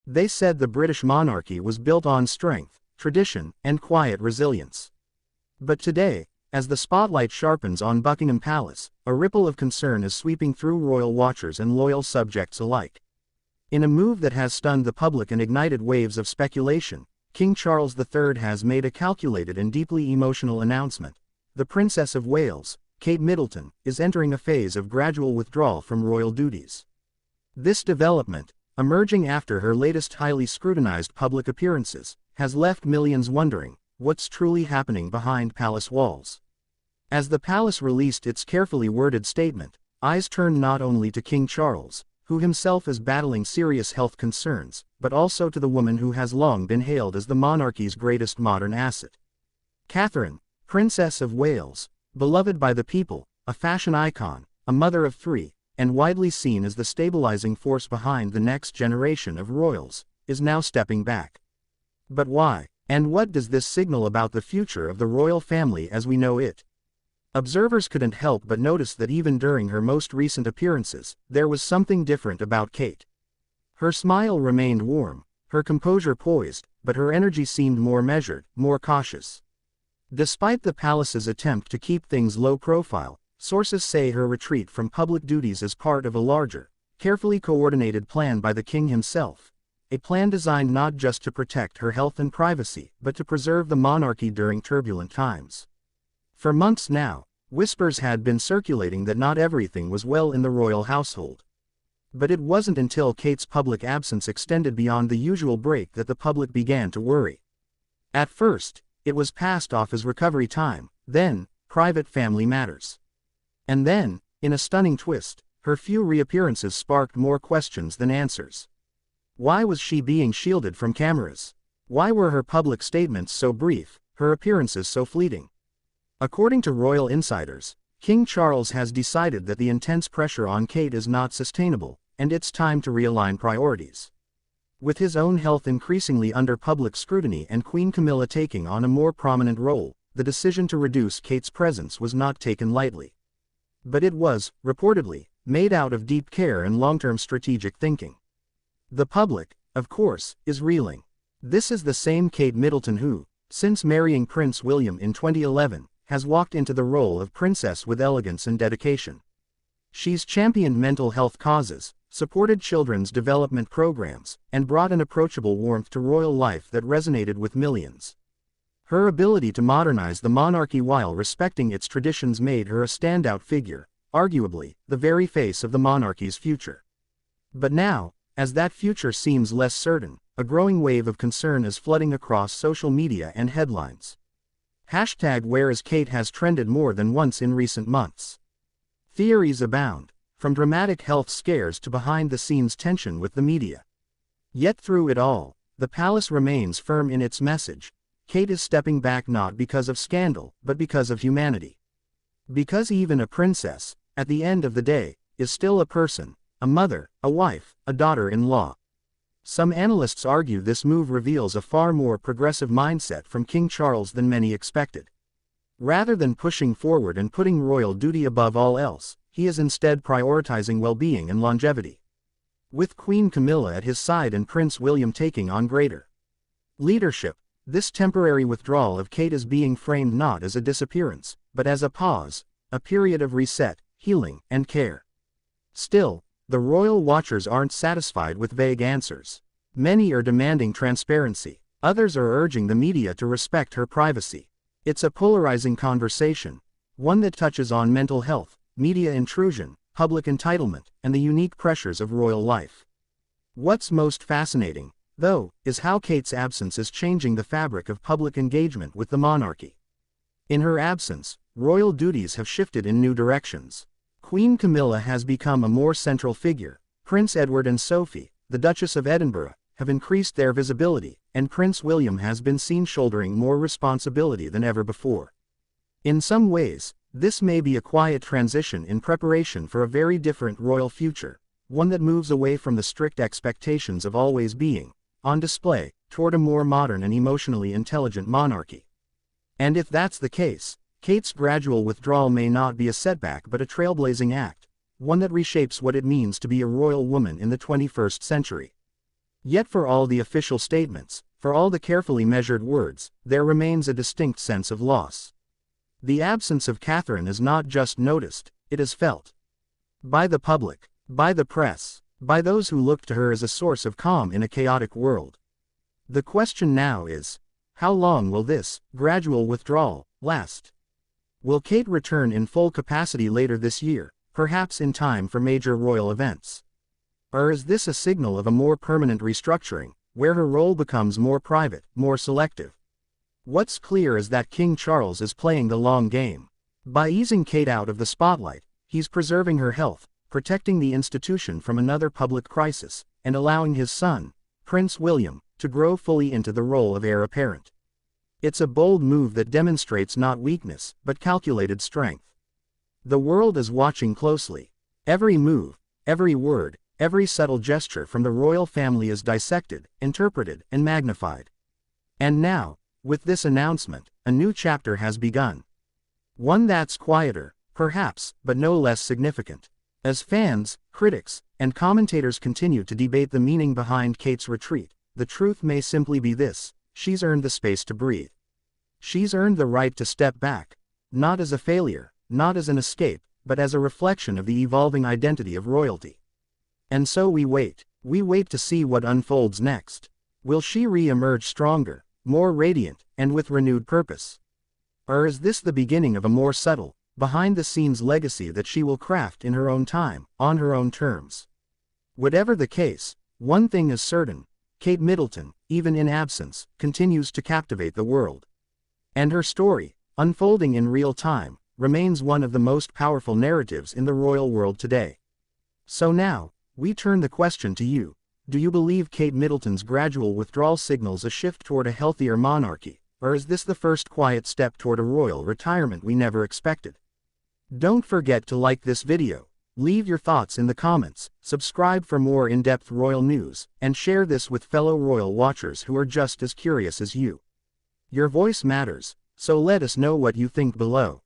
They said the British monarchy was built on strength, tradition, and quiet resilience. But today, as the spotlight sharpens on Buckingham Palace, a ripple of concern is sweeping through royal watchers and loyal subjects alike. In a move that has stunned the public and ignited waves of speculation, King Charles III has made a calculated and deeply emotional announcement. The Princess of Wales, Kate Middleton, is entering a phase of gradual withdrawal from royal duties. This development, emerging after her latest highly scrutinized public appearances, has left millions wondering what's truly happening behind palace walls. As the palace released its carefully worded statement, eyes turned not only to King Charles, who himself is battling serious health concerns, but also to the woman who has long been hailed as the monarchy's greatest modern asset. Catherine, Princess of Wales, beloved by the people, a fashion icon, a mother of three, and widely seen as the stabilizing force behind the next generation of royals, is now stepping back. But why? And what does this signal about the future of the royal family as we know it? Observers couldn't help but notice that even during her most recent appearances, there was something different about Kate. Her smile remained warm, her composure poised, but her energy seemed more measured, more cautious. Despite the palace's attempt to keep things low profile, sources say her retreat from public duties is part of a larger, carefully coordinated plan by the king himself. A plan designed not just to protect her health and privacy, but to preserve the monarchy during turbulent times. For months now, whispers had been circulating that not everything was well in the royal household. But it wasn't until Kate's public absence extended beyond the usual break that the public began to worry. At first, it was passed off as recovery time, then, private family matters. And then, in a stunning twist, her few reappearances sparked more questions than answers. Why was she being shielded from cameras? Why were her public statements so brief, her appearances so fleeting? According to royal insiders, King Charles has decided that the intense pressure on Kate is not sustainable, and it's time to realign priorities. With his own health increasingly under public scrutiny and Queen Camilla taking on a more prominent role, the decision to reduce Kate's presence was not taken lightly. But it was, reportedly, made out of deep care and long-term strategic thinking. The public, of course, is reeling. This is the same Kate Middleton who, since marrying Prince William in 2011, has walked into the role of princess with elegance and dedication. She's championed mental health causes, supported children's development programs, and brought an approachable warmth to royal life that resonated with millions. Her ability to modernize the monarchy while respecting its traditions made her a standout figure, arguably, the very face of the monarchy's future. But now, as that future seems less certain, a growing wave of concern is flooding across social media and headlines. #WhereIsKate has trended more than once in recent months. Theories abound, from dramatic health scares to behind-the-scenes tension with the media. Yet through it all, the palace remains firm in its message. Kate is stepping back not because of scandal, but because of humanity. Because even a princess, at the end of the day, is still a person, a mother, a wife, a daughter-in-law. Some analysts argue this move reveals a far more progressive mindset from King Charles than many expected. Rather than pushing forward and putting royal duty above all else, he is instead prioritizing well-being and longevity. With Queen Camilla at his side and Prince William taking on greater leadership, this temporary withdrawal of Kate is being framed not as a disappearance, but as a pause, a period of reset, healing, and care. Still, the royal watchers aren't satisfied with vague answers. Many are demanding transparency, others are urging the media to respect her privacy. It's a polarizing conversation, one that touches on mental health, media intrusion, public entitlement, and the unique pressures of royal life. What's most fascinating, though, is how Kate's absence is changing the fabric of public engagement with the monarchy. In her absence, royal duties have shifted in new directions. Queen Camilla has become a more central figure. Prince Edward and Sophie, the Duchess of Edinburgh, have increased their visibility, and Prince William has been seen shouldering more responsibility than ever before. In some ways, this may be a quiet transition in preparation for a very different royal future, one that moves away from the strict expectations of always being on display, toward a more modern and emotionally intelligent monarchy. And if that's the case, Kate's gradual withdrawal may not be a setback but a trailblazing act, one that reshapes what it means to be a royal woman in the 21st century. Yet for all the official statements, for all the carefully measured words, there remains a distinct sense of loss. The absence of Catherine is not just noticed, it is felt. By the public, by the press, by those who look to her as a source of calm in a chaotic world. The question now is, how long will this gradual withdrawal last? Will Kate return in full capacity later this year, perhaps in time for major royal events? Or is this a signal of a more permanent restructuring, where her role becomes more private, more selective? What's clear is that King Charles is playing the long game. By easing Kate out of the spotlight, he's preserving her health, protecting the institution from another public crisis, and allowing his son, Prince William, to grow fully into the role of heir apparent. It's a bold move that demonstrates not weakness, but calculated strength. The world is watching closely. Every move, every word, every subtle gesture from the royal family is dissected, interpreted, and magnified. And now, with this announcement, a new chapter has begun. One that's quieter, perhaps, but no less significant. As fans, critics, and commentators continue to debate the meaning behind Kate's retreat, the truth may simply be this: she's earned the space to breathe. She's earned the right to step back, not as a failure, not as an escape, but as a reflection of the evolving identity of royalty. And so we wait to see what unfolds next. Will she re-emerge stronger, more radiant, and with renewed purpose? Or is this the beginning of a more subtle, behind-the-scenes legacy that she will craft in her own time, on her own terms? Whatever the case, one thing is certain: Kate Middleton, even in absence, continues to captivate the world. And her story, unfolding in real time, remains one of the most powerful narratives in the royal world today. So now, we turn the question to you. Do you believe Kate Middleton's gradual withdrawal signals a shift toward a healthier monarchy, or is this the first quiet step toward a royal retirement we never expected? Don't forget to like this video, leave your thoughts in the comments, subscribe for more in-depth royal news, and share this with fellow royal watchers who are just as curious as you. Your voice matters, so let us know what you think below.